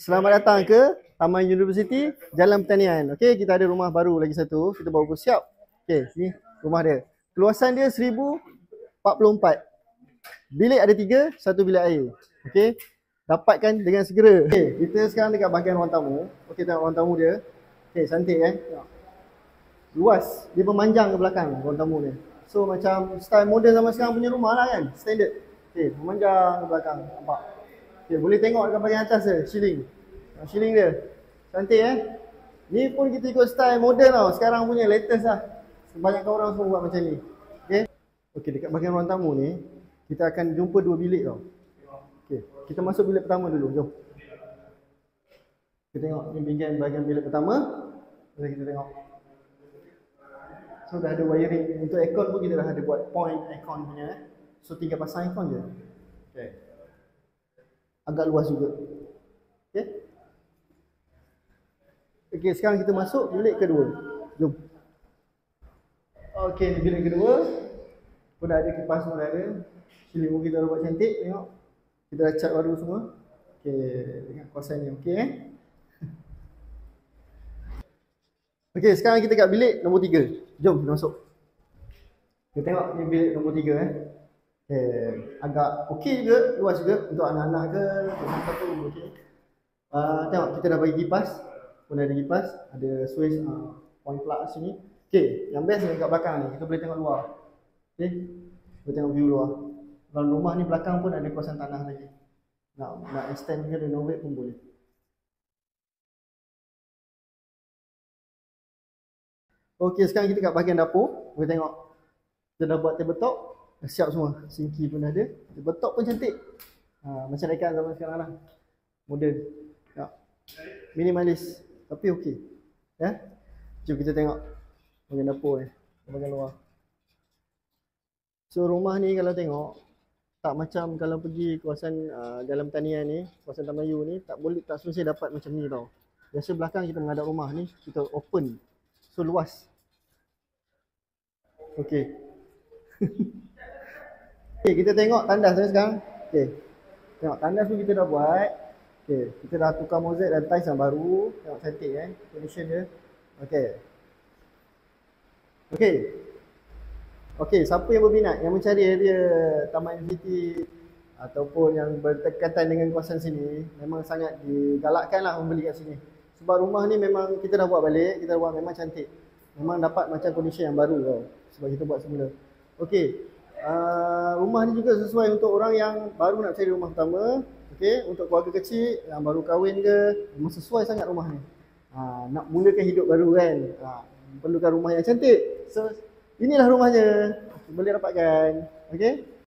Selamat datang ke Taman Universiti Jalan Pertanian. Okey, kita ada rumah baru lagi satu. Kita baru siap. Okey, ni rumah dia. Keluasan dia 1044. Bilik ada 3, satu bilik air. Okey, dapatkan dengan segera. Okey, kita sekarang dekat bahagian ruang tamu. Okey, tengok ruang tamu dia. Okey, cantik kan? Tengok. Luas, dia memanjang ke belakang ruang tamu dia. So macam style moden zaman sekarang punya rumah lah kan, standard. Okey, memanjang ke belakang, nampak? Okey, boleh tengok dekat bahagian atas dia, ceiling. Ceiling dia. Cantik Ni pun kita ikut style moden tau, sekarang punya latest lah. Kebanyakan orang semua buat macam ni. Okey. Okey, dekat bahagian ruang tamu ni, kita akan jumpa 2 bilik tau. Okey, kita masuk bilik pertama dulu, jom. Kita tengok ni bahagian bilik pertama. Mari kita tengok. So dah ada wiring untuk aircon pun kita dah ada buat point aircon punya. So tinggal pasang aircon je. Okey. Agak luas juga. Okey. Okey, sekarang kita masuk bilik kedua. Jom. Okey, ni bilik kedua. Pun dah ada kipas semua dah ada. Ceiling pun kita dah buat cantik, tengok. Kita dah cat baru semua. Okey, dengan kawasan ni okey Okey, sekarang kita kat bilik nombor 3. Jom kita masuk. Kita tengok ni bilik nombor 3 Okey, agak okey juga, luas juga untuk anak-anak ke, untuk satu okey. Tengok kita dah bagi kipas. Pun ada kipas, ada switch point plug sini. Okey, yang best ni kat belakang ni, kita boleh tengok luar. Okey. Boleh tengok view luar. Dalam rumah ni belakang pun ada kawasan tanah lagi. Nak extend ke renovate pun boleh. Okey, sekarang kita kat bahagian dapur. Boleh tengok. Kita dah buat tabletop. Dah siap semua. Sinki pun ada. Tabletop pun cantik. Macam dekat zaman sekarang lah. Modern. Ya. Minimalis. Tapi okey. Ya. Jom kita tengok bahagian dapur ni. Bahagian luar. So rumah ni kalau tengok, tak macam kalau pergi kawasan Jalan Pertanian ni, kawasan Taman U ni, tak susah dapat macam ni tau. Biasa belakang kita menghadap rumah ni, kita open. So luas. Okey. Okey, kita tengok tandas ni sekarang. Okey. Tengok tandas pun kita dah buat. Okey, kita dah tukar mozaik dan tiles yang baru. Tengok cantik condition dia. Okey. Okey. Okey, siapa yang berminat, yang mencari area Taman Universiti ataupun yang berdekatan dengan kawasan sini, memang sangat digalakkanlah membeli kat sini. Sebab rumah ni memang kita dah buat balik, kita dah buat memang cantik. Memang dapat macam condition yang baru tau. Sebab kita buat semula. Okey. Rumah ni juga sesuai untuk orang yang baru nak cari rumah pertama. Okey, untuk keluarga kecil yang baru kahwin ke, memang sesuai sangat rumah ni. Nak mulakan hidup baru kan. Perlukan rumah yang cantik. So inilah rumahnya. Boleh dapatkan. Okey.